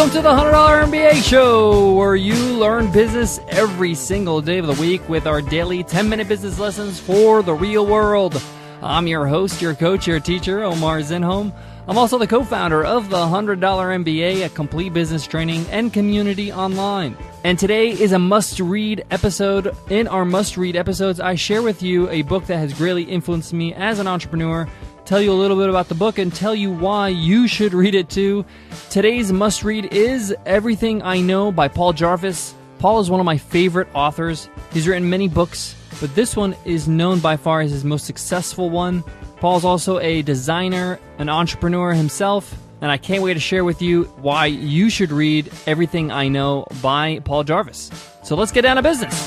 Welcome to the $100 MBA Show, where you learn business every single day of the week with our daily 10-minute business lessons for the real world. I'm your host, your coach, your teacher, Omar Zinholm. I'm also the co-founder of the $100 MBA, a complete business training and community online. And today is a must-read episode. In our must-read episodes, I share with you a book that has greatly influenced me as an entrepreneur, tell you a little bit about the book, and tell you why you should read it too. Today's must-read is Everything I Know by Paul Jarvis. Paul is one of my favorite authors. He's written many books, but this one is known by far as his most successful one. Paul's also a designer, an entrepreneur himself, and I can't wait to share with you why you should read Everything I Know by Paul Jarvis. So let's get down to business.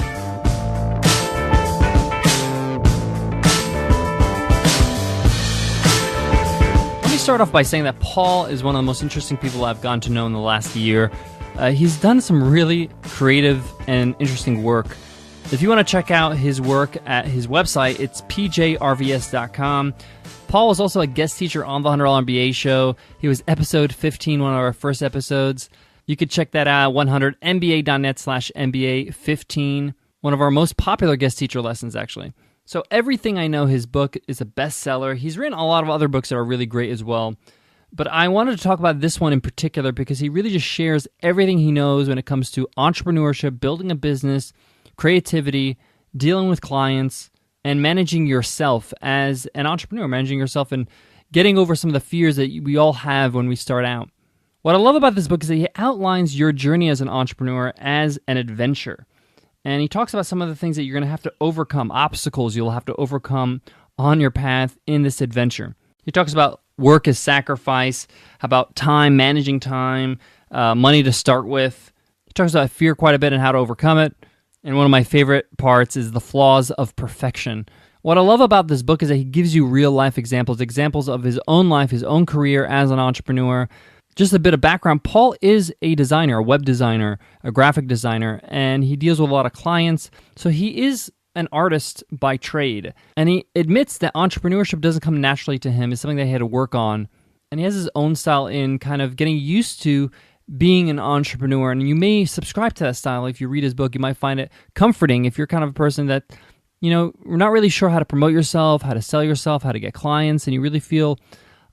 Start off by saying that Paul is one of the most interesting people I've gotten to know in the last year. He's done some really creative and interesting work. If you want to check out his work at his website, it's pjrvs.com. Paul was also a guest teacher on the $100 MBA Show. He was episode 15, one of our first episodes. You could check that out, 100mba.net/MBA15, one of our most popular guest teacher lessons, actually. So Everything I Know, his book, is a bestseller. He's written a lot of other books that are really great as well. But I wanted to talk about this one in particular because he really just shares everything he knows when it comes to entrepreneurship, building a business, creativity, dealing with clients, and managing yourself as an entrepreneur, managing yourself and getting over some of the fears that we all have when we start out. What I love about this book is that he outlines your journey as an entrepreneur as an adventure. And he talks about some of the things that you're going to have to overcome, obstacles you'll have to overcome on your path in this adventure. He talks about work as sacrifice, about time, managing time, money to start with. He talks about fear quite a bit and how to overcome it. And one of my favorite parts is the flaws of perfection. What I love about this book is that he gives you real-life examples of his own life, his own career as an entrepreneur. Just a bit of background, Paul is a designer, a web designer, a graphic designer, and he deals with a lot of clients. So he is an artist by trade. And he admits that entrepreneurship doesn't come naturally to him. It's something that he had to work on. And he has his own style in kind of getting used to being an entrepreneur. And you may subscribe to that style. If you read his book, you might find it comforting if you're kind of a person that, we're not really sure how to promote yourself, how to sell yourself, how to get clients, and you really feel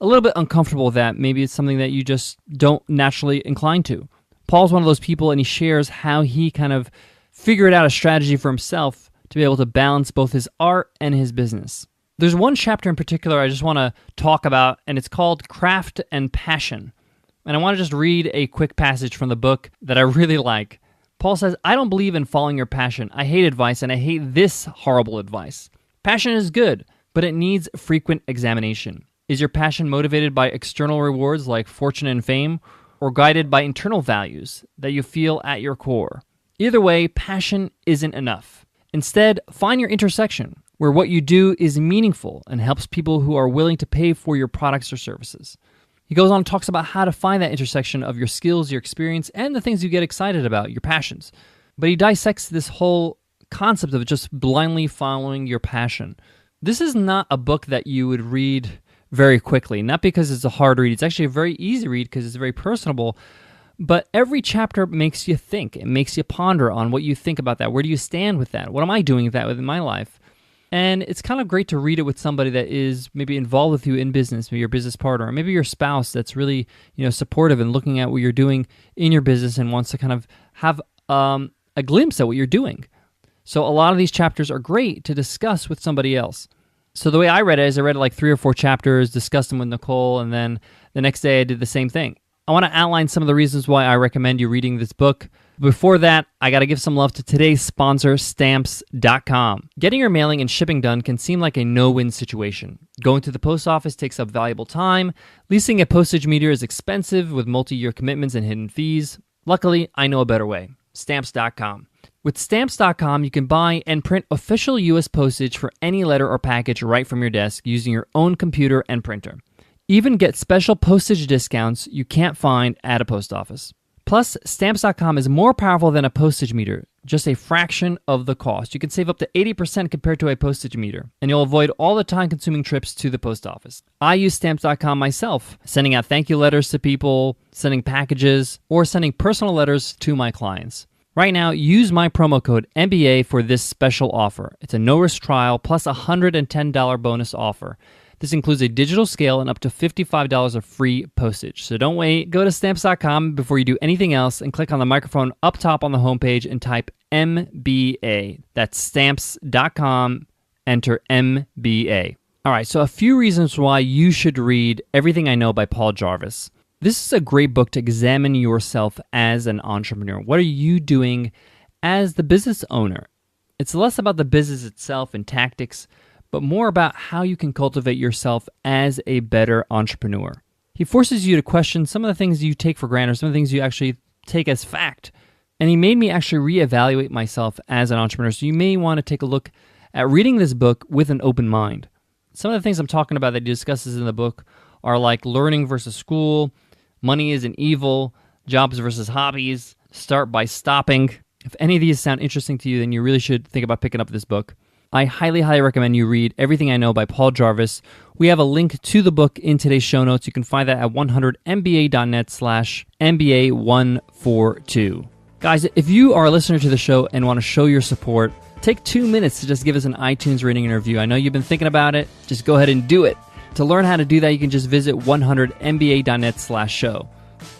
a little bit uncomfortable with that. Maybe it's something that you just don't naturally incline to. Paul's one of those people, and he shares how he kind of figured out a strategy for himself to be able to balance both his art and his business. There's one chapter in particular I just want to talk about, and it's called Craft and Passion. And I want to just read a quick passage from the book that I really like. Paul says, "I don't believe in following your passion. I hate advice, and I hate this horrible advice. Passion is good, but it needs frequent examination. Is your passion motivated by external rewards like fortune and fame, or guided by internal values that you feel at your core? Either way, passion isn't enough. Instead, find your intersection, where what you do is meaningful and helps people who are willing to pay for your products or services." He goes on and talks about how to find that intersection of your skills, your experience, and the things you get excited about, your passions. But he dissects this whole concept of just blindly following your passion. This is not a book that you would read very quickly, not because it's a hard read. It's actually a very easy read because it's very personable, but every chapter makes you think. It makes you ponder on what you think about that. Where do you stand with that? What am I doing with that within my life? And it's kind of great to read it with somebody that is maybe involved with you in business, maybe your business partner, or maybe your spouse that's really supportive and looking at what you're doing in your business and wants to kind of have a glimpse at what you're doing. So a lot of these chapters are great to discuss with somebody else. So the way I read it is I read like 3 or 4 chapters, discussed them with Nicole, and then the next day I did the same thing. I want to outline some of the reasons why I recommend you reading this book. Before that, I got to give some love to today's sponsor, Stamps.com. Getting your mailing and shipping done can seem like a no-win situation. Going to the post office takes up valuable time. Leasing a postage meter is expensive with multi-year commitments and hidden fees. Luckily, I know a better way. Stamps.com. With Stamps.com, you can buy and print official U.S. postage for any letter or package right from your desk using your own computer and printer. Even get special postage discounts you can't find at a post office. Plus, Stamps.com is more powerful than a postage meter just a fraction of the cost. You can save up to 80% compared to a postage meter, and you'll avoid all the time-consuming trips to the post office. I use Stamps.com myself, sending out thank you letters to people, sending packages, or sending personal letters to my clients. Right now, use my promo code MBA for this special offer. It's a no-risk trial plus a $110 bonus offer. This includes a digital scale and up to $55 of free postage. So don't wait. Go to Stamps.com before you do anything else and click on the microphone up top on the homepage and type MBA. That's Stamps.com. Enter MBA. All right, so a few reasons why you should read Everything I Know by Paul Jarvis. This is a great book to examine yourself as an entrepreneur. What are you doing as the business owner? It's less about the business itself and tactics, but more about how you can cultivate yourself as a better entrepreneur. He forces you to question some of the things you take for granted, some of the things you actually take as fact. And he made me actually reevaluate myself as an entrepreneur. So you may want to take a look at reading this book with an open mind. Some of the things I'm talking about that he discusses in the book are like learning versus school, money isn't evil, jobs versus hobbies, start by stopping. If any of these sound interesting to you, then you really should think about picking up this book. I highly, highly recommend you read Everything I Know by Paul Jarvis. We have a link to the book in today's show notes. You can find that at 100mba.net/MBA142. Guys, if you are a listener to the show and want to show your support, take 2 minutes to just give us an iTunes rating and review. I know you've been thinking about it. Just go ahead and do it. To learn how to do that, you can just visit 100mba.net/show.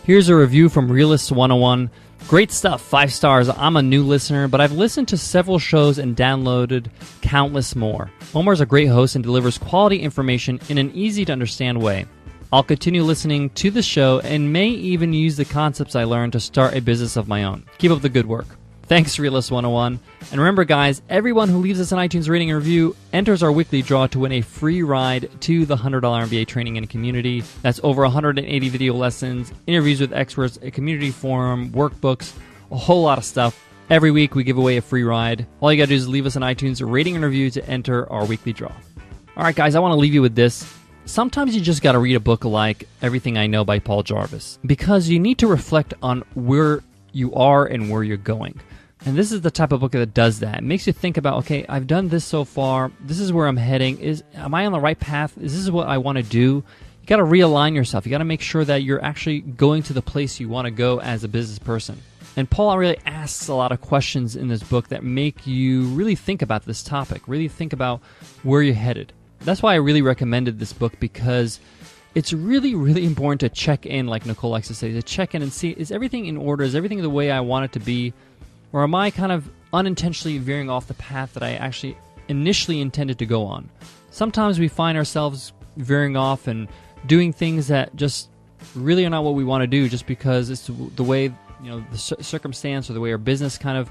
Here's a review from Realist 101. Great stuff, 5 stars. I'm a new listener, but I've listened to several shows and downloaded countless more. Omar's a great host and delivers quality information in an easy-to-understand way. I'll continue listening to the show and may even use the concepts I learned to start a business of my own. Keep up the good work. Thanks, Realist 101. And remember, guys, everyone who leaves us an iTunes rating and review enters our weekly draw to win a free ride to the $100 MBA Training and Community. That's over 180 video lessons, interviews with experts, a community forum, workbooks, a whole lot of stuff. Every week, we give away a free ride. All you got to do is leave us an iTunes rating and review to enter our weekly draw. All right, guys, I want to leave you with this. Sometimes you just got to read a book like Everything I Know by Paul Jarvis because you need to reflect on where you are and where you're going. And this is the type of book that does that. It makes you think about, okay, I've done this so far. This is where I'm heading. Am I on the right path? Is this what I want to do? You got to realign yourself. You got to make sure that you're actually going to the place you want to go as a business person. And Paul really asks a lot of questions in this book that make you really think about this topic, really think about where you're headed. That's why I really recommended this book, because it's really, really important to check in, like Nicole likes to say, to check in and see, is everything in order? Is everything the way I want it to be? Or am I kind of unintentionally veering off the path that I actually initially intended to go on? Sometimes we find ourselves veering off and doing things that just really are not what we want to do, just because it's the way, the circumstance or the way our business kind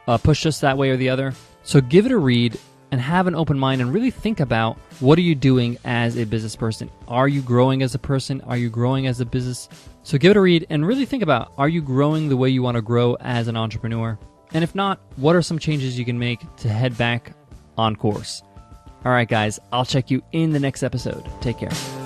of pushed us that way or the other. So give it a read and have an open mind and really think about, what are you doing as a business person? Are you growing as a person? Are you growing as a business? So give it a read and really think about, are you growing the way you want to grow as an entrepreneur? And if not, what are some changes you can make to head back on course? All right, guys, I'll check you in the next episode. Take care.